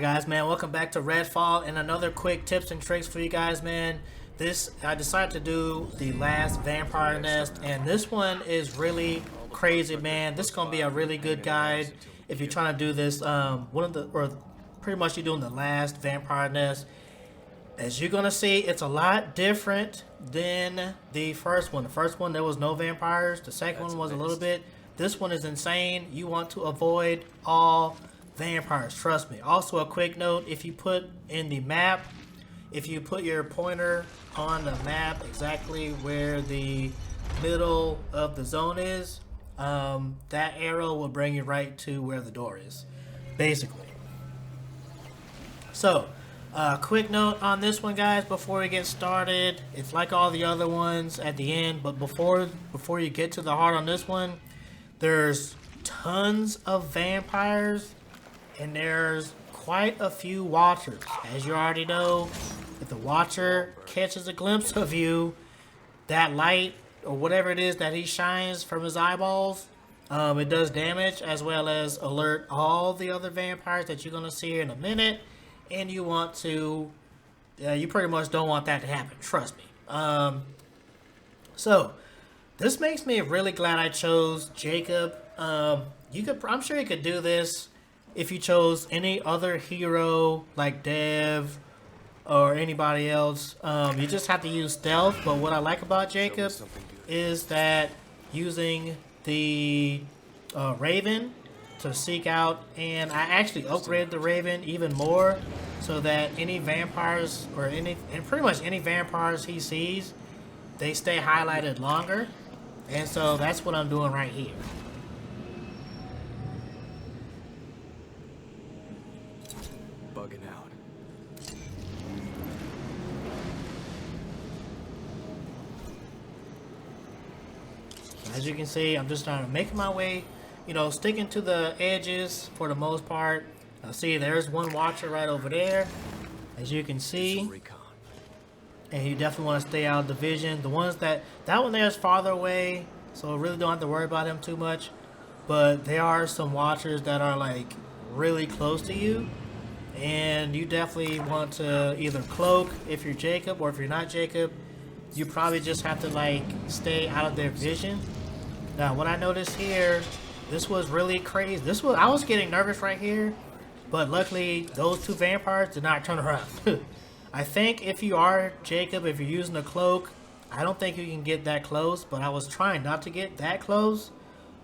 Alright guys, man, welcome back to Redfall and another quick tips and tricks for you guys, man. I decided to do the last vampire nest, and this one is really crazy, man. This is gonna be a really good guide if you're trying to do this. Pretty much you're doing the last vampire nest. As you're gonna see, it's a lot different than the first one. The first one there was no vampires. The second one was a little bit. This one is insane. You want to avoid all vampires, trust me. Also, a quick note, if you put in the map, if you put your pointer on the map exactly where the middle of the zone is, that arrow will bring you right to where the door is, basically. So, quick note on this one, guys, before we get started. It's like all the other ones at the end, but before you get to the heart on this one, there's tons of vampires. And there's quite a few watchers. As you already know, if the watcher catches a glimpse of you, that light or whatever it is that he shines from his eyeballs, it does damage, as well as alert all the other vampires that you're going to see in a minute. And you want to, you pretty much don't want that to happen, trust me. So, this makes me really glad I chose Jacob. I'm sure you could do this if you chose any other hero like Dev or anybody else. You just have to use stealth, but what I like about Jacob is that using the Raven to seek out, and I actually upgraded the Raven even more so that any vampires and pretty much any vampires he sees, they stay highlighted longer, and so that's what I'm doing right here. As you can see, I'm just trying to make my way, sticking to the edges for the most part. See, there's one watcher right over there, as you can see. And you definitely want to stay out of the vision. The ones that one there is farther away, so really don't have to worry about him too much. But there are some watchers that are like really close to you, and you definitely want to either cloak if you're Jacob, or if you're not Jacob, you probably just have to like stay out of their vision. Now, what I noticed here, this was really crazy. I was getting nervous right here, but luckily those two vampires did not turn around. I think if you are Jacob, if you're using a cloak, I don't think you can get that close, but I was trying not to get that close.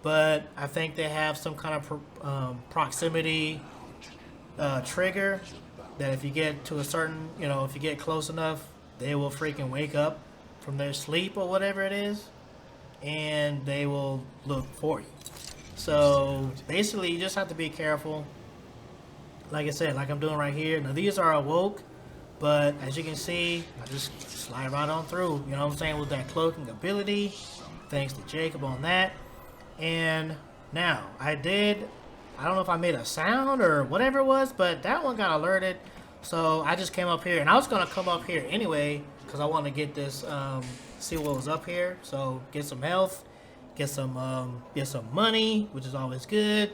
But I think they have some kind of proximity trigger that if you get to a certain, if you get close enough, they will freaking wake up from their sleep or whatever it is, and they will look for you. So basically you just have to be careful, like I said, like I'm doing right here. Now these are awoke, but as you can see, I just slide right on through, you know what I'm saying, with that cloaking ability, thanks to Jacob on that. And now I don't know if I made a sound or whatever it was, but that one got alerted, so I just came up here, and I was gonna come up here anyway because I want to get this, see what was up here. So get some health, get some money, which is always good.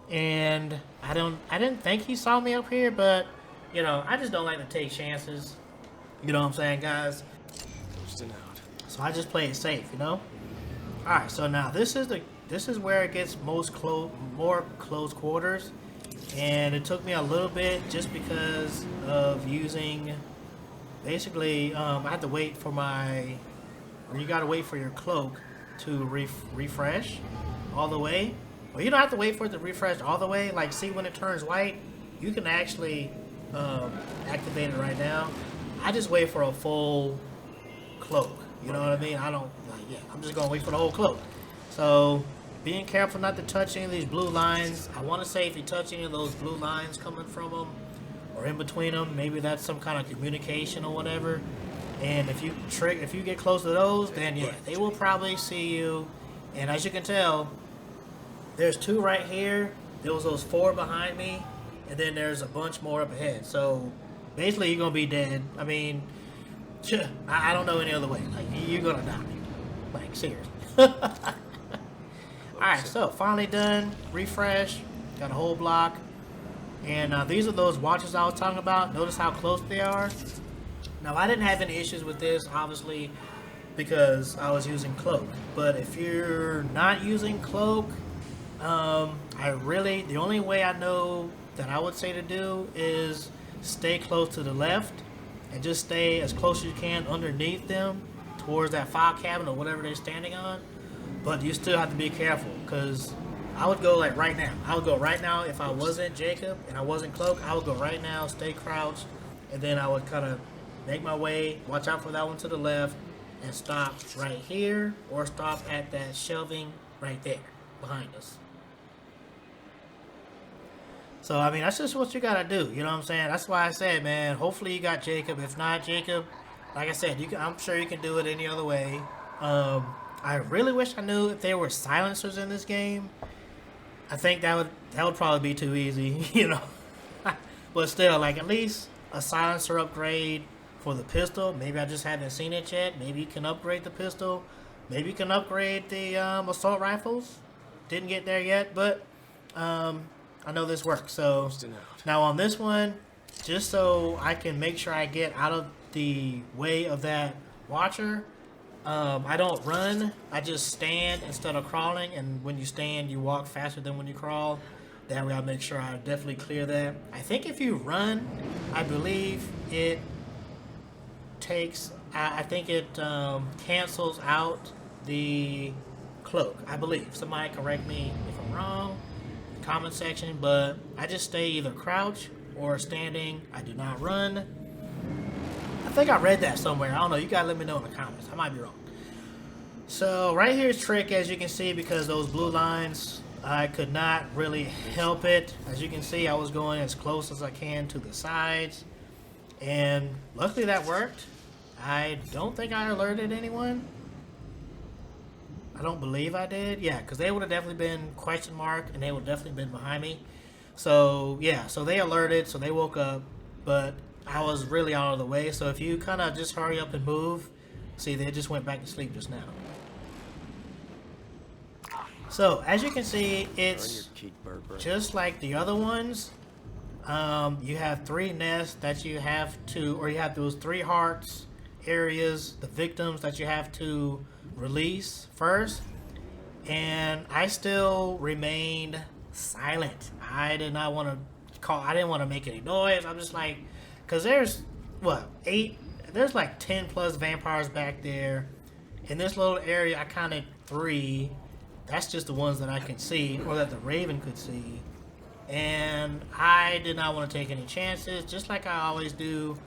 And I didn't think he saw me up here, but I just don't like to take chances. You know what I'm saying, guys? So I just play it safe, All right. So now this is where it gets more close quarters, and it took me a little bit just because of using. Basically, I had to wait for you gotta wait for your cloak to refresh all the way. Well, you don't have to wait for it to refresh all the way. Like, see, when it turns white, you can actually activate it right now. I just wait for a full cloak. You know what I mean? I'm just gonna wait for the whole cloak. So, being careful not to touch any of these blue lines. I want to say if you touch any of those blue lines coming from them, or in between them, maybe that's some kind of communication or whatever. And if you get close to those, then yeah, they will probably see you. And as you can tell, there's two right here. There was those 4 behind me, and then there's a bunch more up ahead. So basically, you're gonna be dead. I mean, I don't know any other way. Like, you're gonna die. Like, seriously. Alright, so finally done. Refresh. Got a whole block. And these are those watches I was talking about. Notice how close they are. Now, I didn't have any issues with this, obviously, because I was using cloak. But if you're not using cloak, the only way I know that I would say to do is stay close to the left and just stay as close as you can underneath them towards that file cabinet or whatever they're standing on. But you still have to be careful, because I would go like right now. I would go right now if I wasn't Jacob and I wasn't cloak. I would go right now, stay crouched, and then I would kind of make my way, watch out for that one to the left, and stop right here or stop at that shelving right there behind us. So, I mean, that's just what you gotta do, you know what I'm saying? That's why I said, man, hopefully you got Jacob. If not Jacob, like I said, I'm sure you can do it any other way. I really wish I knew if there were silencers in this game. I think that would probably be too easy, you know? But still, like, at least a silencer upgrade for the pistol. Maybe I just haven't seen it yet. Maybe you can upgrade the pistol. Maybe you can upgrade the assault rifles. Didn't get there yet, but I know this works. So now on this one, just so I can make sure I get out of the way of that watcher, I don't run. I just stand instead of crawling. And when you stand, you walk faster than when you crawl. That way I make sure I definitely clear that. I think if you run, I believe it takes, I think it cancels out the cloak, I believe. Somebody correct me if I'm wrong, comment section, but I just stay either crouch or standing. I do not run. I think I read that somewhere. I don't know. You gotta let me know in the comments. I might be wrong. So right here's trick, as you can see, because those blue lines, I could not really help it. As you can see, I was going as close as I can to the sides, and luckily that worked. I don't think I alerted anyone. I don't believe I did. Yeah, because they would have definitely been question mark, and they would have definitely been behind me. So yeah, so they alerted, so they woke up, but I was really out of the way. So if you kind of just hurry up and move, see, they just went back to sleep just now. So as you can see, it's just like the other ones. You have 3 nests that you have to, or you have those 3 hearts areas, the victims that you have to release first. And I still remained silent. I did not want to call, I didn't want to make any noise. I'm just like, because there's what, 8, there's like 10 plus vampires back there. In this little area I counted 3. That's just the ones that I can see, or that the Raven could see. And I did not want to take any chances, just like I always do.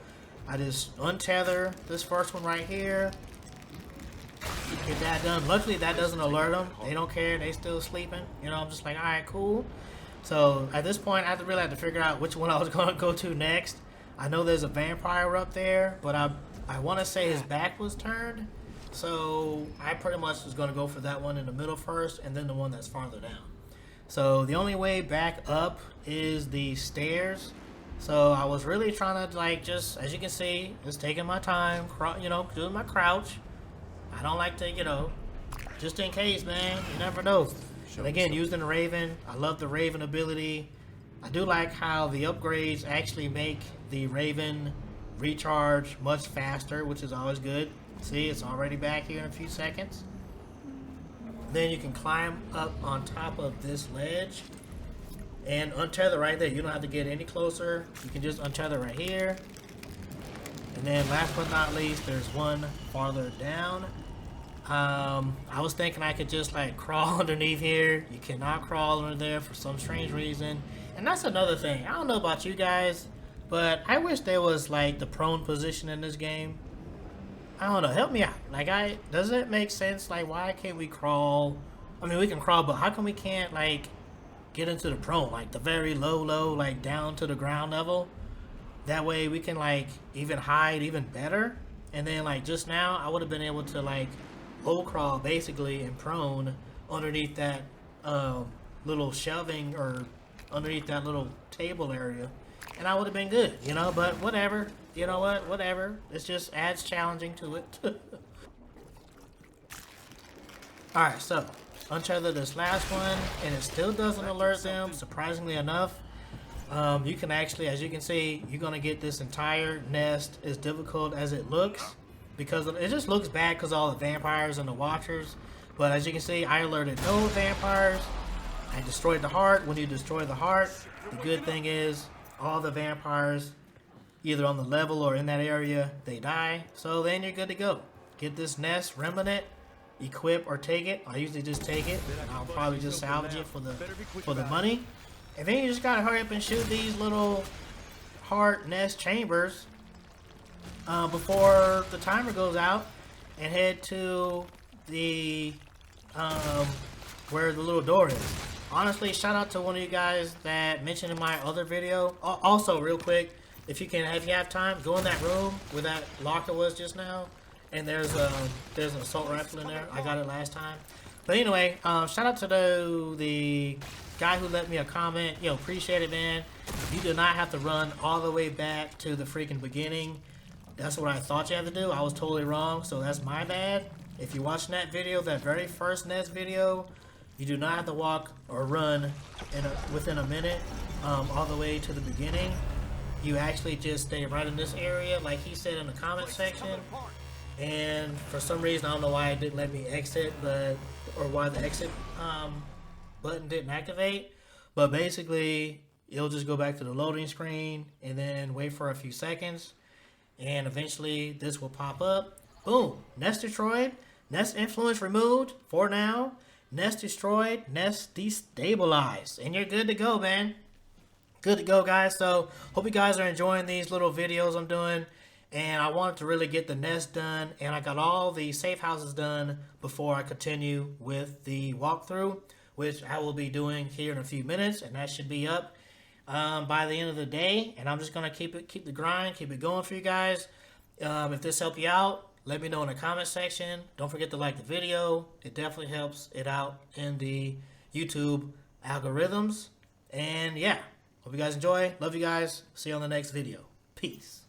I just untether this first one right here. Get that done. Luckily that doesn't alert them. They don't care. They still sleeping. You know, I'm just like, alright, cool. So at this point I really had to figure out which one I was going to go to next. I know there's a vampire up there, but I want to say his back was turned. So I pretty much was going to go for that one in the middle first, and then the one that's farther down. So the only way back up is the stairs. So I was really trying to, like, just, as you can see, just taking my time, you know, doing my crouch. I don't like to, you know, just in case, man, you never know. And again, using the Raven, I love the Raven ability. I do like how the upgrades actually make the Raven recharge much faster, which is always good. See, it's already back here in a few seconds. Then you can climb up on top of this ledge and untether right there. You don't have to get any closer. You can just untether right here. And then last but not least, there's one farther down. I was thinking I could just like crawl underneath here. You cannot crawl under there for some strange reason. And that's another thing. I don't know about you guys, but I wish there was like the prone position in this game. I don't know, help me out. Like, does it make sense? Like, why can't we crawl? I mean, we can crawl, but how come we can't, like, get into the prone? Like, the very low, like, down to the ground level? That way we can, like, even hide even better. And then, like, just now, I would have been able to, like, low crawl, basically, and prone underneath that little shelving, or underneath that little table area. And I would have been good, you know, but whatever. You know what? Whatever. It just adds challenging to it. Alright, so untether this last one, and it still doesn't alert them, surprisingly enough. You can actually, as you can see, you're gonna get this entire nest as difficult as it looks, because it just looks bad because all the vampires and the watchers. But as you can see, I alerted no vampires. I destroyed the heart. When you destroy the heart, the good thing is all the vampires, either on the level or in that area, they die. So then you're good to go. Get this nest, remnant, equip or take it. I usually just take it. I'll probably just salvage it for the money. And then you just gotta hurry up and shoot these little heart nest chambers before the timer goes out, and head to the where the little door is. Honestly, shout out to one of you guys that mentioned in my other video. Also, real quick, if you have time, go in that room where that locker was just now, and there's an assault rifle in there. I got it last time. But anyway, shout out to the guy who left me a comment. Yo, appreciate it, man. You do not have to run all the way back to the freaking beginning. That's what I thought you had to do. I was totally wrong, so that's my bad. If you're watching that video, that very first nest video, you do not have to walk or run within a minute all the way to the beginning. You actually just stay right in this area, like he said in the comment section. And for some reason, I don't know why it didn't let me exit, or why the exit button didn't activate. But basically, you'll just go back to the loading screen and then wait for a few seconds. And eventually, this will pop up. Boom! Nest destroyed. Nest influence removed for now. Nest destroyed. Nest destabilized. And you're good to go, man. Good to go, guys. So, hope you guys are enjoying these little videos I'm doing. And I wanted to really get the nest done. And I got all the safe houses done before I continue with the walkthrough, which I will be doing here in a few minutes. And that should be up by the end of the day. And I'm just going to keep the grind, keep it going for you guys. If this helped you out, let me know in the comment section. Don't forget to like the video. It definitely helps it out in the YouTube algorithms. And yeah, hope you guys enjoy. Love you guys. See you on the next video. Peace.